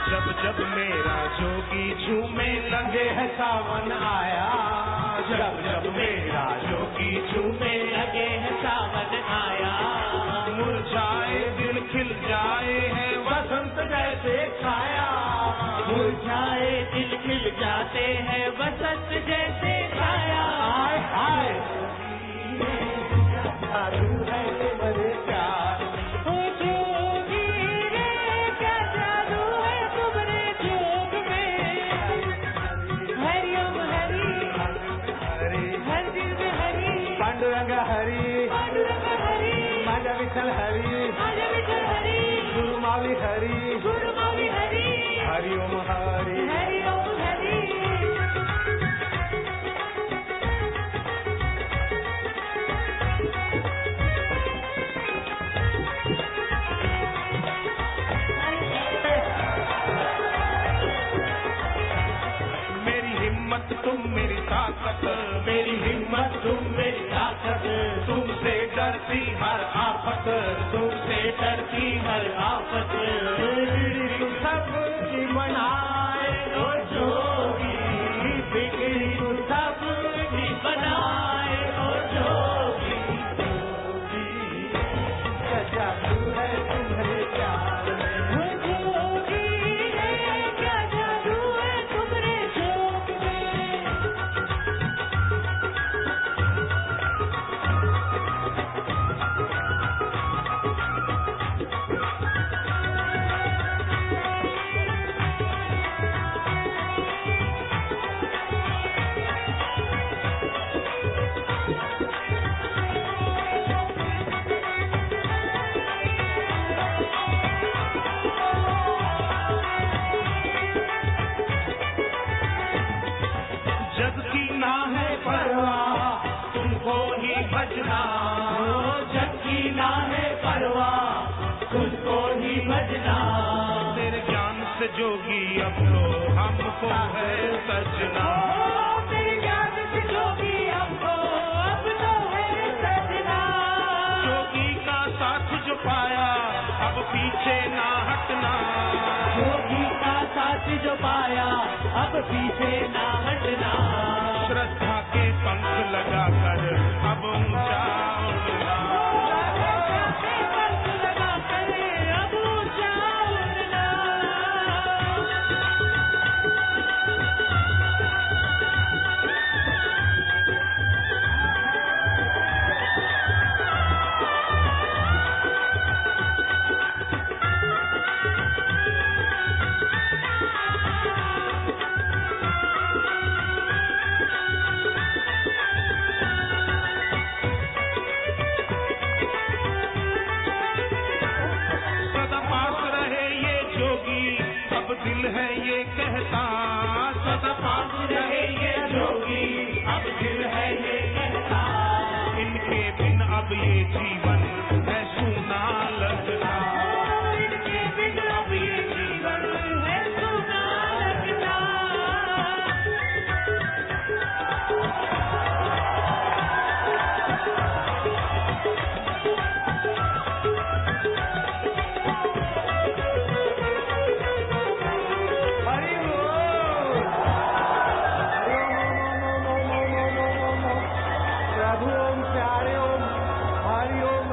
जब जब मेरा जोगी झूमे लगे है सावन आया, जब जब मेरा जोगी झूमे लगे है सावन आया, मुरझाए दिल खिल जाए है वसंत जैसे छाया, मुरझाए दिल खिल जाते हैं वसंत जैसे छाया। हाय हाय हरी माझा विठ्ठल हरी गुरुमावी हरी हरि ओम हरी तुम मेरी ताकत, मेरी हिम्मत तुम मेरी ताकत, तुमसे डरती हर आफत, तुमसे डरती हर आफत। बिगड़ी सबकी बनाए ओ जोगी, बिगड़ी सबकी बनाए ओ जोगी, क्या जादू है तुम्हारे प्यार में, जोगी है क्या जादू है तुम्हारे जोग में। जग की ना है परवाह तुमको ही भजना, जग की ना है परवाह तुमको ही भजना। तेरे ज्ञान से जोगी अब तो हमको है सजना, तेरे ज्ञान से जोगी हमको अब तो है सजना। जोगी का साथ जो पाया अब पीछे ना हटना, जोगी का साथ जो पाया अब पीछे ना हटना। श्रद्धा के पंख लगाकर अब ऊंचा उड़ना, पंख लगाकर अब ऊंचा उड़ना। सदा पास रहे ये जोगी अब दिल है ये कहता, सदा पास रहे ये जोगी अब दिल है ये कहता। इनके बिन अब ये जीवन है सूना लगता, इनके बिन अब ये जीवन है सूना लगता। हरि ओम, प्रभु ओम प्यारे ओम, हरि ओम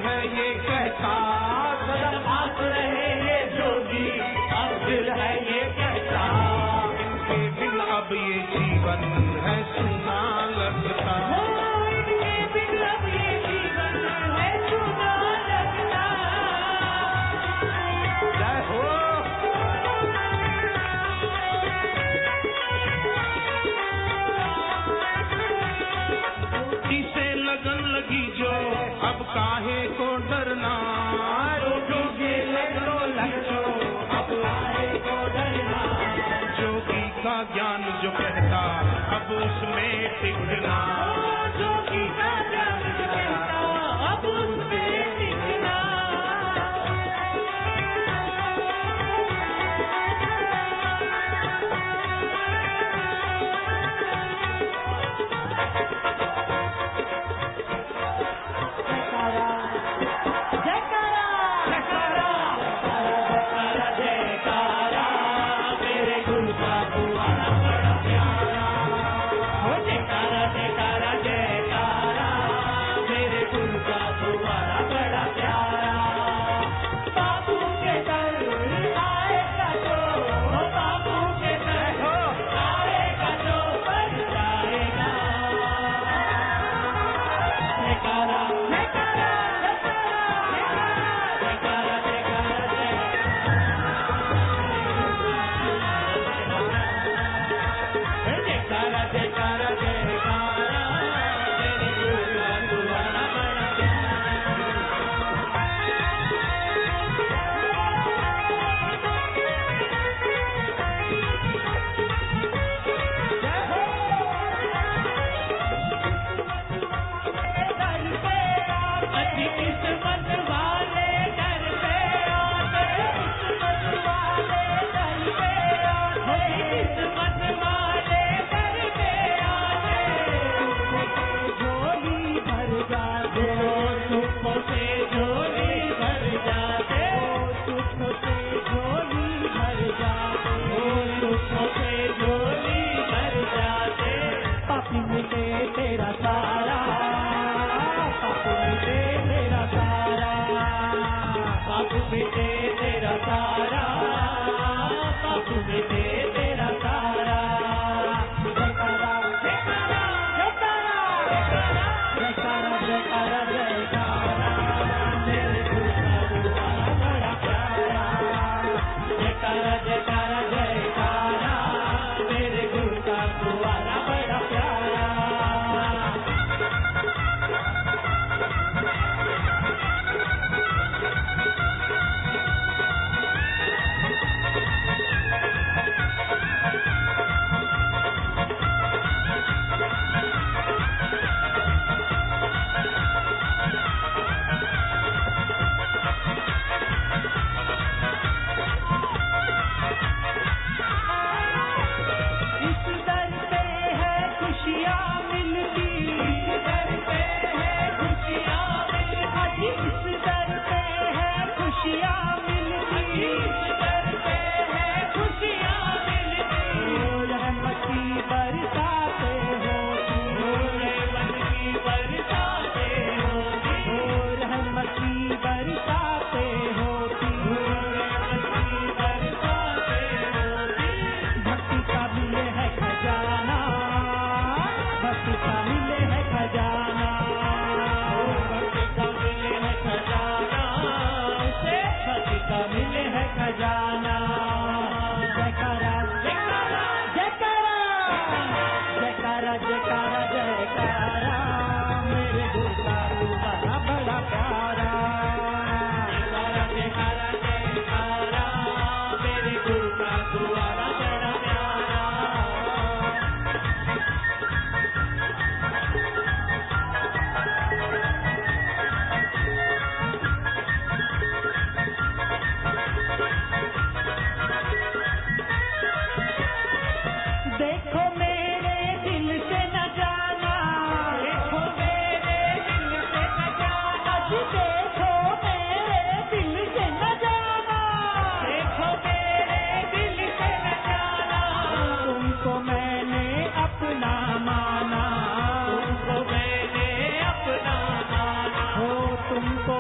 है ये कहता, सदा पास रहे ये जोगी, अब दिल है ये कहता, इनके बिन अब ये जीवन है सुना लगता, इनके बिन अब ये जीवन है सुना लगता। जय हो। इसे लगन लगी जो अब काहे को डरना, जोगी लगो लगो, अब काहे को डरना, जोगी का ज्ञान जो कहता अब उसमें टिकना, जोगी का ज्ञान जो कहता अब उसमें टिकना। तुमको